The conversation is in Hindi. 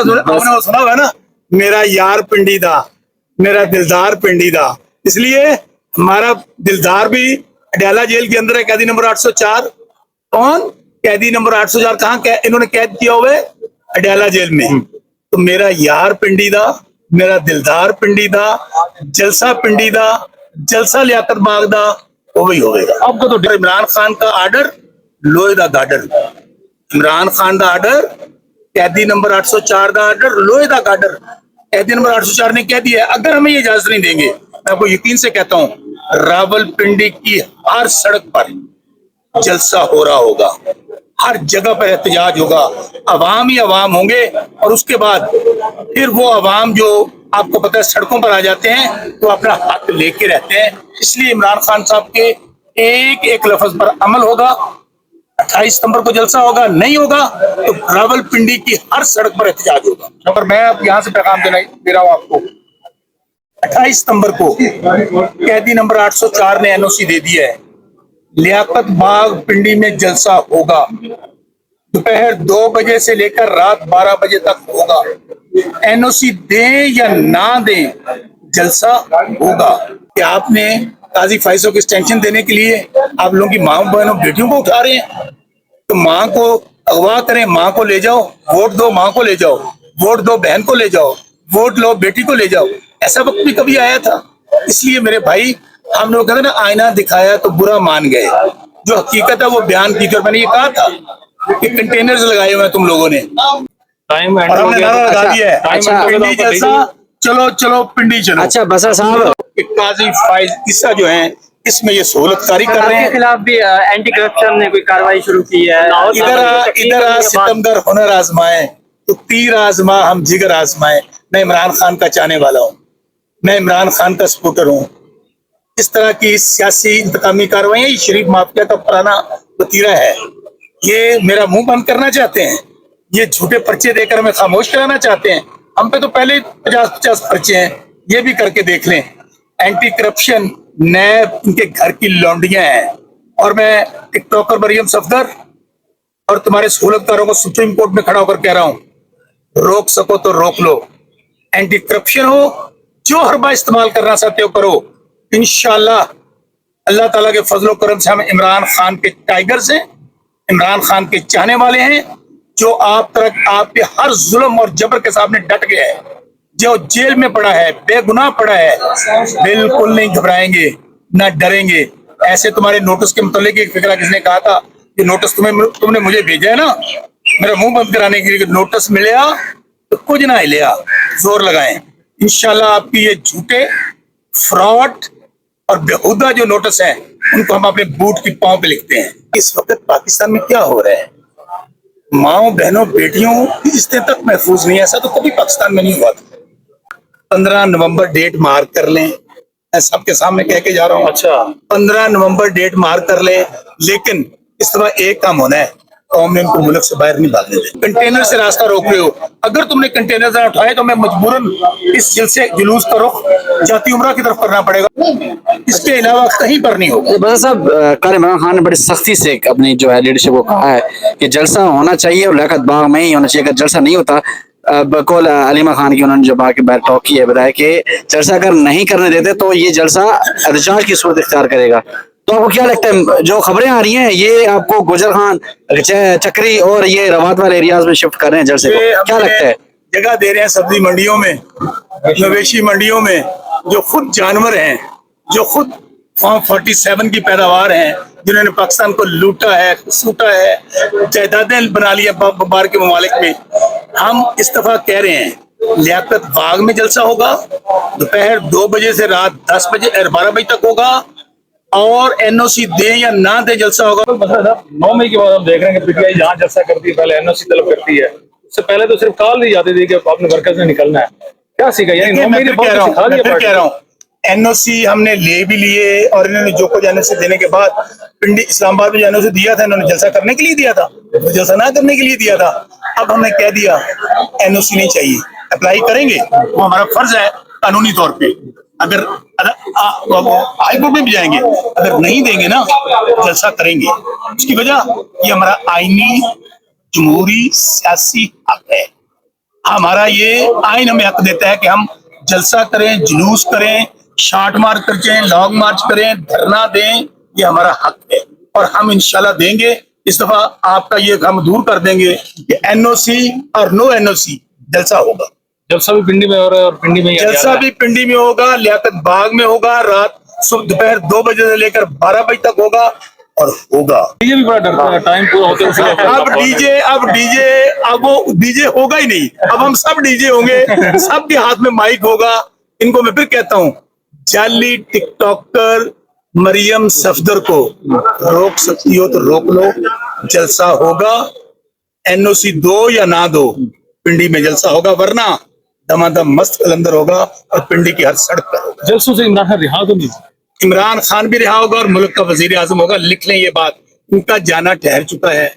आपने सुना हुआ है ना, मेरा यार पिंडी दा, मेरा दिलदार पिंडी दा। इसलिए हमारा दिलदार भी अडयाला जेल के अंदर है, कैदी नंबर 804। कौन कैदी नंबर 804? कहाँ इन्होंने कैद किया हुआ है? अडयाला जेल में। तो मेरा यार पिंडी दा, मेरा दिलदार पिंडी दा, जलसा पिंडी दा, जलसा लियाकत बाग दा, वो भी होगा। आपको तो इमरान खान का आर्डर, लोहे दा गार्डर। इमरान खान का आर्डर, कैदी नंबर 804 का आर्डर, लोहे का गार्डर। कैदी नंबर 804 ने कह दिया अगर हमें ये इजाजत नहीं देंगे, मैं आपको यकीन से कहता हूँ, रावलपिंडी की हर सड़क पर जलसा हो रहा होगा, हर जगह पर एहतजाज होगा, अवाम ही अवाम होंगे। और उसके बाद फिर वो अवाम जो आपको पता है सड़कों पर आ जाते हैं तो अपना हक लेके रहते हैं। इसलिए इमरान खान साहब के एक एक लफ्ज पर अमल होगा। 28 सितंबर को जलसा होगा, नहीं होगा तो रावलपिंडी की हर सड़क पर एहतजाज होगा। और मैं अब यहाँ से पैगाम दे रहा हूँ आपको, 28 सितंबर को कैदी नंबर 804 ने एनओसी दे दिया है, लियाकत बाग पिंडी में जलसा होगा। दोपहर 2 बजे से लेकर रात 12 बजे तक होगा। एनओसी दें या ना दें, जलसा होगा। क्या आपने काजी फाइजों की एक्सटेंशन देने के लिए आप लोगों की माँ बहनों बेटियों को उठा रहे हैं? तो माँ को अगवा करें, माँ को ले जाओ, वोट दो, माँ को ले जाओ, वोट दो, बहन को ले जाओ, वोट लो, बेटी को ले जाओ। ऐसा वक्त भी कभी आया था? इसलिए मेरे भाई, हम लोग कहते ना आईना दिखाया तो बुरा मान गए, जो हकीकत है वो बयान की। मैंने ये कहा था कि कंटेनर्स लगाए हुए हैं तुम लोगों ने, टाइम और हमने नारा लगा दिया है पिंडी जलसा, चलो चलो पिंडी चलो। अच्छा बसर साहब, काजी फाइज किस्सा जो है इसमें ये सहूलतकारी कर रहे हैं। खिलाफ भी एंटी करप्शन ने कोई कार्रवाई शुरू की है। इधर सितमगर हुनर आजमाए तो तीर आजमा हम जिगर आजमाए। मैं इमरान खान का चाहने वाला हूँ, मैं इमरान खान का सपोर्टर हूँ। इस तरह की सियासी इंतकामी कार्रवाई शरीफ माफिया का पुराना वतीरा है। ये मेरा मुंह बंद करना चाहते हैं, ये झूठे पर्चे देकर हमें खामोश कराना चाहते हैं। हम पे तो पहले 50-50 पर्चे हैं, ये भी करके देख लें। एंटी करप्शन नैब इनके घर की लौंडियां हैं। और मैं टिकटॉकर मरियम सफदर और तुम्हारे सहूलतकारों को सुप्रीम कोर्ट में खड़ा होकर कह रहा हूं, रोक सको तो रोक लो। एंटी करप्शन हो, जो हरबा इस्तेमाल करना चाहते हो करो। इंशाल्लाह अल्लाह ताला के फजलो करम से हम इमरान खान के टाइगर्स हैं, इमरान खान के चाहने वाले हैं, जो आप तक आपके हर जुल्म और जबर के सामने डट गया है, जो जेल में पड़ा है, बेगुनाह पड़ा है, बिल्कुल नहीं घबराएंगे, ना डरेंगे। ऐसे तुम्हारे नोटिस के मुतालिक एक फिक्रा किसने कहा था कि नोटिस तुमने मुझे भेजा है ना मेरा मुंह बंद कराने के लिए, नोटिस मिला तो कुछ ना हिलिया, जोर लगाएं। इंशाल्लाह आपकी ये झूठे फ्रॉड और बेहुदा जो नोटिस है उनको हम अपने बूट की पांव पे लिखते हैं। इस वक्त पाकिस्तान में क्या हो रहा है, माओ बहनों बेटियों की इज्जतें तक महफूज नहीं है। ऐसा तो कभी पाकिस्तान में नहीं हुआ था। 15 नवंबर डेट मार्क कर लें, मैं सबके सामने कह के जा रहा हूँ। अच्छा, 15 नवंबर डेट मार्क कर लें, लेकिन इस तरह एक काम होना है, कौम ने उनको मुल्क से बाहर नहीं भागने दें। कंटेनर से रास्ता रोक रहे हो, अगर तुमने कंटेनर ना उठाए तो मैं मजबूरन इस जलसे जुलूस का रुख जाती उम्रा की तरफ करना पड़ेगा, इसके अलावा कहीं पर नहीं होगा। बसर साहब, कल इमरान खान ने बड़ी सख्ती से अपनी जो है लीडरशिप को कहा है कि जलसा होना चाहिए और लियाकत बाग में ही होना चाहिए। अगर जलसा नहीं होता, बकौल अलीमा खान की उन्होंने जो बाकी बार टॉक की है, बताया कि जलसा अगर नहीं करने देते तो ये जलसा एहतजाज की सूरत इख्तियार करेगा। तो आपको क्या लगता है, जो खबरें आ रही हैं ये आपको गुजर खान, चक्री और ये रवात वाले एरियाज में शिफ्ट कर रहे हैं जलसे को, क्या लगता है? जगह दे रहे हैं सब्जी मंडियों में, मवेशी मंडियों में, जो खुद जानवर हैं, जो खुद फॉर्म 47 की पैदावार हैं, जिन्होंने पाकिस्तान को लूटा है, सूटा है, जायदादें बना ली है बाहर के ममालिक में। हम इस दफा कह रहे हैं लियाकत बाग में जलसा होगा, दोपहर 2 बजे से रात 10 बजे 12 बजे तक होगा, और एनओसी दे या ना दे जलसा होगा। 9 मई के बाद हम देख रहे हैं कि पीटीआई जहाँ जलसा करती है पहले एनओसी तलब करती है, उससे पहले तो सिर्फ कॉल दी जाती थी कि आपने वर्कर्स ने निकलना है। क्या सीखा? यानी 9 मई कह रहा हूँ एनओसी हमने ले भी लिए, और इन्होंने जो कुछ एनओसी देने के बाद पिंडी इस्लामाबाद में जो एनओसी दिया था, इन्होंने जलसा करने के लिए दिया था, जलसा ना करने के लिए दिया था। अब हमने कह दिया एनओसी नहीं चाहिए, अप्लाई करेंगे, वो हमारा फर्ज है कानूनी तौर पे। अगर हाई कोर्ट में भी जाएंगे, अगर नहीं देंगे ना जलसा करेंगे। उसकी वजह ये हमारा आईनी जमहूरी सियासी हक है, हमारा ये आइन हमें हक देता है कि हम जलसा करें, जुलूस करें, शार्ट मार्च करें, लॉन्ग मार्च करें, धरना दें, ये हमारा हक है और हम इंशाल्लाह देंगे। इस दफा आपका ये हम दूर कर देंगे कि एनओसी और नो एनओसी जलसा होगा। जलसा भी पिंडी में हो रहा है और पिंडी में ही जलसा अडयाला भी पिंडी में होगा, लियाकत बाग में होगा, रात दोपहर 2 बजे से लेकर 12 बजे तक होगा और होगा। ये भी बड़ा डरता है टाइम पूरा होते अब वो डीजे होगा ही नहीं, अब हम सब डीजे होंगे, सबके हाथ में माइक होगा। इनको मैं फिर कहता हूँ, जाली टिकटॉकर मरियम सफदर को रोक सकती हो तो रोक लो, जलसा होगा। एनओसी दो या ना दो, पिंडी में जलसा होगा, वरना दमादम मस्त कलंदर होगा और पिंडी की हर सड़क पर होगा। जलसों से इमरान खान रिहा तो नहीं। इमरान खान भी रहा होगा और मुल्क का वजीर आजम होगा। लिख लें ये बात, उनका जाना ठहर चुका है।